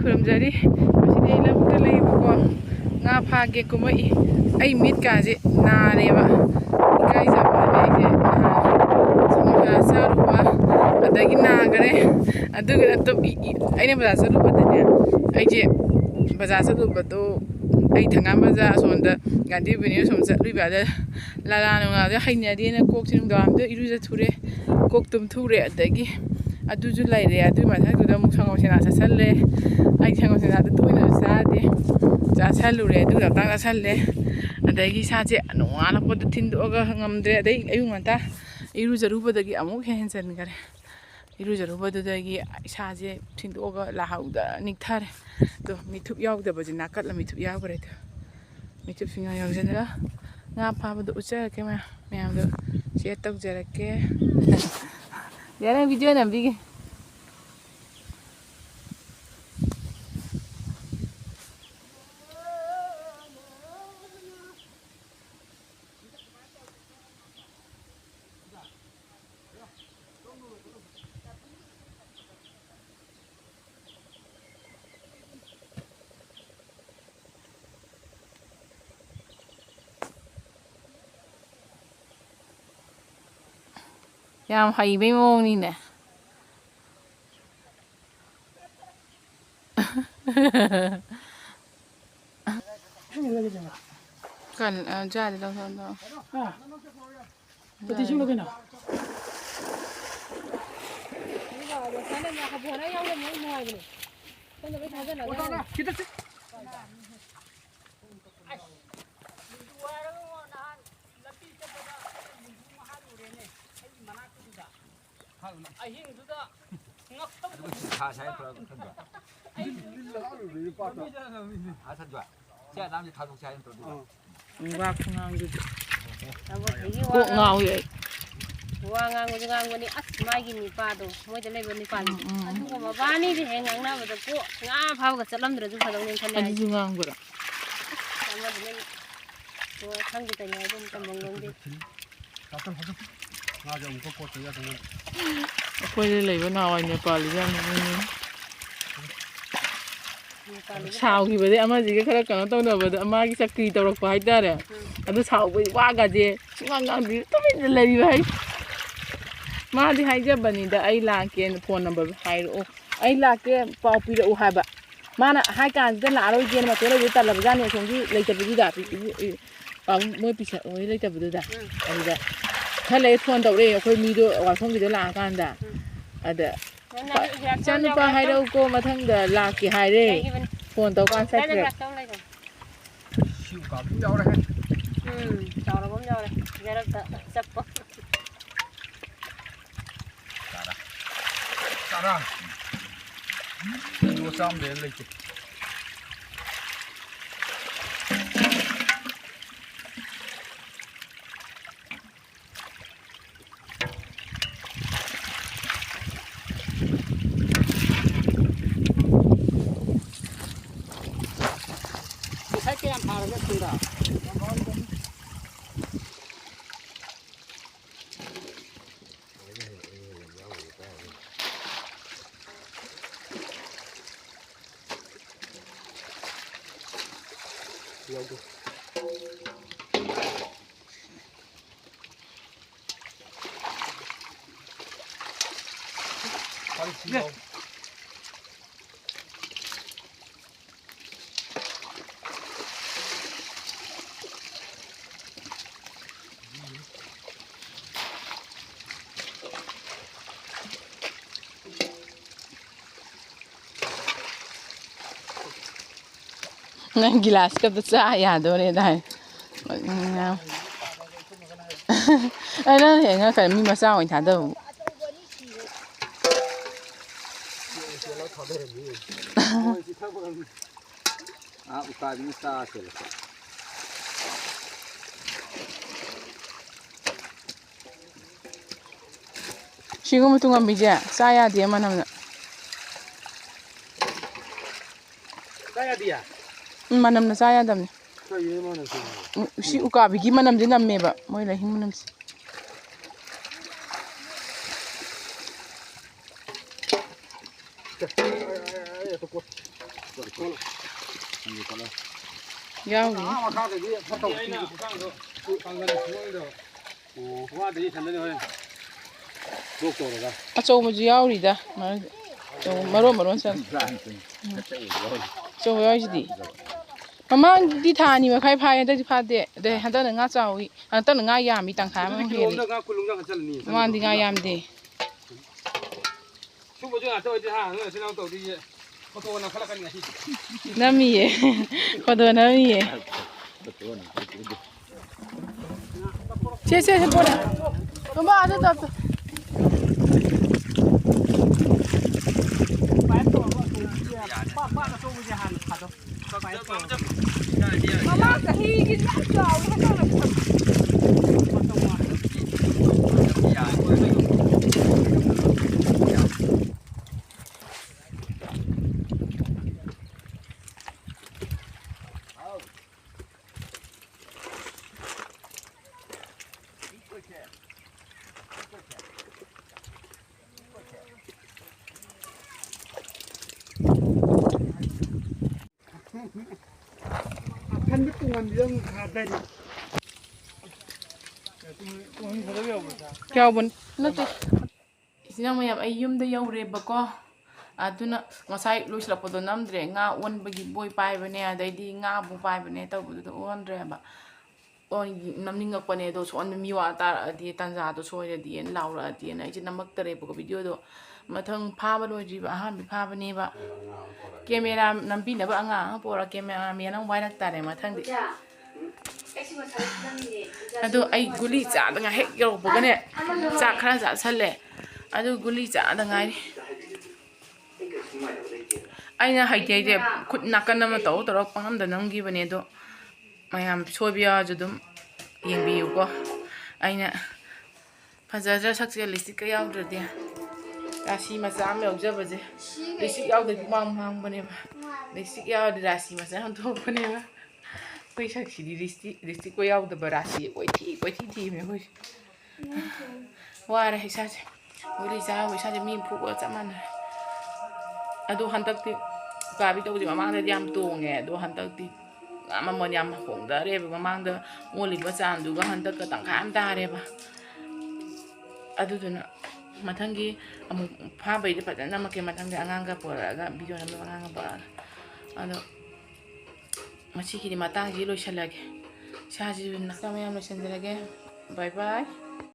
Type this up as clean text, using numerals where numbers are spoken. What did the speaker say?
खुरमजरी मसिदे लबुक्ता लेबको nga phage kumai ai mit ka je na reba kai jabane je samha saruba adagi na gare aduga to aine baza saruba tane ai je baza saruba to ai thangam baza sonda gandhi bini som satri ba da la la nga de haina de na kok sinum dam de iru ja thure kok tum thure adagi adu ju lai re adu ma tha du da mu sang sena sa salle ai sang sena da toina sa de जा सालुरे दुगा ता सालले अदगी साजे नोआला पद थिन्दोगा ngamdre adai ayu nganta iru jarubadagi amuk hensen gare iru jarubadagi saje thiндоगा lahauda nikthare to mithup yaudaba jina katla mithup yaugare to mithup singa yaujana nga phaba do ucha ke ma meyam do share tok jarake yara video nambige yam haibe moni ne kan ja de long no ha pati sing lo kena sana na ka bora yaw le mo mo ai ne sana be thaja na kita se Akwai lei bana wai Nepal jam ni sao gi bade ama ji khara kana taw na bade ama gi sakri tawrak pa haidare adu sao bai wa ga je singa ngang bi to min lei bai ma di haija bani da ai la ke phone number hai ro ai la ke pau pi ro ha ba mana hai kan da la ro je ma to le ta la ba ne song gi lei ta bi da pi pa moi pi sa oi lei ta bi da ai da khale phone taw re akhoi mi do wa song gi da la kan da ada chan pa hai ro ko mathang da la ki hai re phone taw kan sai re siu ka bum jaw re jaw ra bum jaw re jara ta chap pa tara wo sam de le ki ngang gilas ka to sa ya do ne dai ai na he nga ka mi ma sa oi tha do ukabi sa se shigo mutunga bija sa ya dia manam na sa ya dia manam na sa ya dam ne shi ukabi gi manam din namme ba moi la hin manam Yauri. Achꯧꯕꯁꯨ ꯌꯥꯎꯔꯤꯗ ꯃꯔꯣꯟ ꯆꯠ ꯑꯆꯧꯕ ꯌꯥꯎꯔꯤꯁꯤꯗꯤ ꯃꯃꯥꯡꯗꯤ ꯊꯥ 2 ꯃꯈꯥꯏ ꯐꯥꯏ ꯍꯟꯗꯛꯇꯤ ꯐꯥꯗꯦ ꯑꯗꯩ ꯍꯟꯗꯛꯅ ꯉꯥ ꯆꯥꯎꯋꯤ ꯍꯟꯗꯛꯅ ꯉꯥ ꯌꯥꯝꯃꯤ ꯇꯪꯈꯥꯏ ꯑꯃ ꯍꯦꯜꯂꯤ ꯃꯃꯥꯡꯗꯤ ꯉꯥ ꯌꯥꯝꯗꯦ ꯅꯝꯃꯤꯌꯦ ꯐꯣꯇꯣ ꯅꯝꯃꯤꯌꯦ ꯁꯦ ꯄꯣꯔꯦ ꯃꯃꯥ ꯑꯗꯨ ꯇꯞ Mama kahihi na jauh Kaya bun nati isinang mayam ay yumda yawrebako aduna ngasai loislapado namdre nga onbagi boy paibane adaidi nga bu paibane tawbudu onre ba on namningakpane do so on miwa tar adi tanja do soiredi en laura adi na iji namaktare bako video do mathang phaba lojiba ahan bi phabane ba camera nambi na ba anga pora camera me nang wairak tare mathang di ado ai guli cha da nga hek yo bogane cha khara cha salle ado guli cha da ngai aina haithakre khut nakan ma taw torok pangam da namgi bane do mayam sobiya judum yengbiyu ko aina fajaja sakse listik ka yawdrde rasi macha am yawjabaje listik yawde mang bane ba listik yawde rasi macha han to bane ba कोई शख्स रिश्ती कोई out बरासी कोई थी में कोई वारे है साजे बोली जा वो साजे मीन फुको चमान अदो हंतक्ति काबी तो ममांग दा याम तोंगे अदो हंतक्ति ममन याम होंगदारे ममांग दा ओलिबा चांदुगा हंतक तंखाम तारेबा अदुदुना मथंगी अमु फाबैदे फजना मके मथंगे अंगांगा पोरागा वीडियो नंबर अंगांगा पोरागा अदो मची की मातांग जी लोइसलागे साजी ना समय लोइसनजलागे बाय बाय